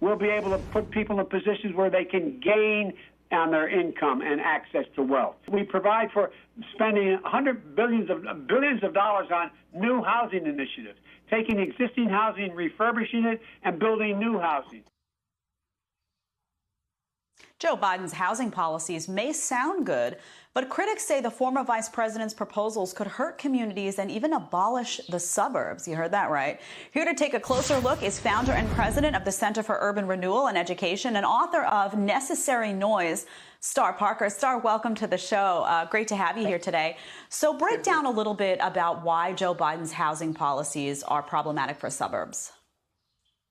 we'll be able to put people in positions where they can gain on their income and access to wealth. We provide for spending billions of dollars on new housing initiatives, taking existing housing, refurbishing it, and building new housing. Joe Biden's housing policies may sound good, but critics say the former vice president's proposals could hurt communities and even abolish the suburbs. You heard that right. Here to take a closer look is founder and president of the Center for Urban Renewal and Education and author of Necessary Noise, Star Parker. Star, welcome to the show. Great to have you here today. So break down a little bit about why Joe Biden's housing policies are problematic for suburbs.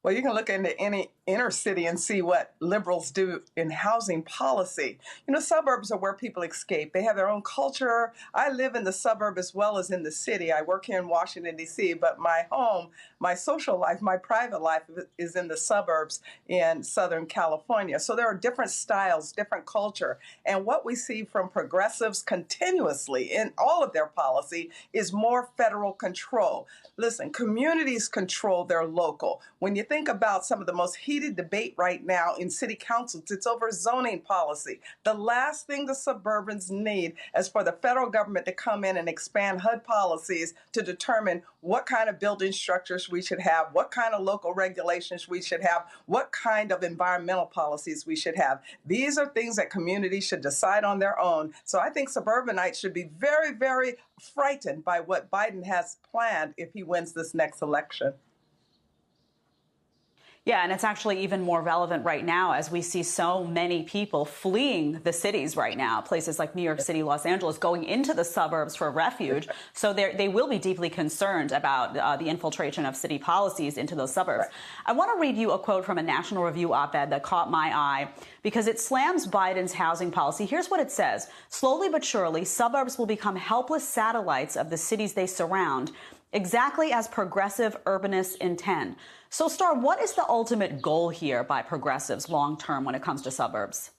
Well, you can look into any inner city and see what liberals do in housing policy. You know, suburbs are where people escape. They have their own culture. I live in the suburb as well as in the city. I work here in Washington, D.C., but my home, my social life, my private life is in the suburbs in Southern California. So there are different styles, different culture. And what we see from progressives continuously in all of their policy is more federal control. Listen, communities control their local. When you think about some of the most heated debate right now in city councils, it's over zoning policy. The last thing the suburbans need is for the federal government to come in and expand HUD policies to determine what kind of building structures we should have, what kind of local regulations we should have, what kind of environmental policies we should have. These are things that communities should decide on their own. So I think suburbanites should be very, very frightened by what Biden has planned if he wins this next election. Yeah, and it's actually even more relevant right now as we see so many people fleeing the cities right now, places like New York City, Los Angeles, going into the suburbs for refuge. So they will be deeply concerned about the infiltration of city policies into those suburbs. I want to read you a quote from a National Review op-ed that caught my eye because it slams Biden's housing policy. Here's what it says. Slowly but surely, suburbs will become helpless satellites of the cities they surround, exactly as progressive urbanists intend. So, Star, what is the ultimate goal here by progressives long term when it comes to suburbs?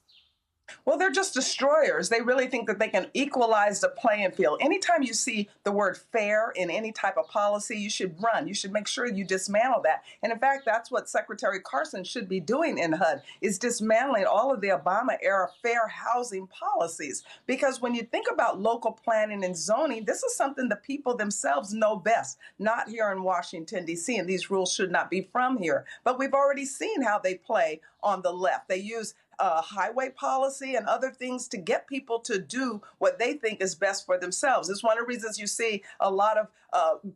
Well, they're just destroyers. They really think that they can equalize the playing field. Anytime you see the word fair in any type of policy, you should run. You should make sure you dismantle that. And in fact, that's what Secretary Carson should be doing in HUD, is dismantling all of the Obama-era fair housing policies. Because when you think about local planning and zoning, this is something the people themselves know best, not here in Washington, D.C., and these rules should not be from here. But we've already seen how they play on the left. They use highway policy and other things to get people to do what they think is best for themselves. It's one of the reasons you see a lot of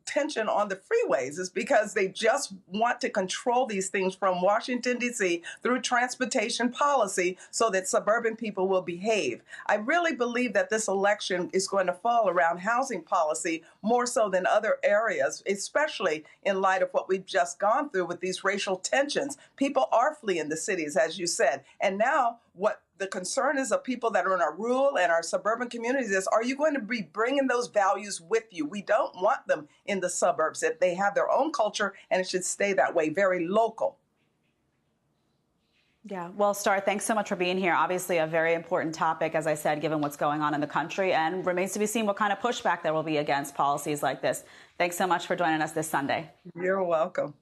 tension on the freeways is because they just want to control these things from Washington, D.C. through transportation policy so that suburban people will behave. I really believe that this election is going to fall around housing policy more so than other areas, especially in light of what we've just gone through with these racial tensions. People are fleeing the cities, as you said. And now what the concern is of people that are in our rural and our suburban communities is, are you going to be bringing those values with you? We don't want them in the suburbs. That they have their own culture, and it should stay that way, very local. Yeah, well, Star, thanks so much for being here. Obviously a very important topic, as I said, given what's going on in the country, and remains to be seen what kind of pushback there will be against policies like this. Thanks so much for joining us this Sunday. You're welcome.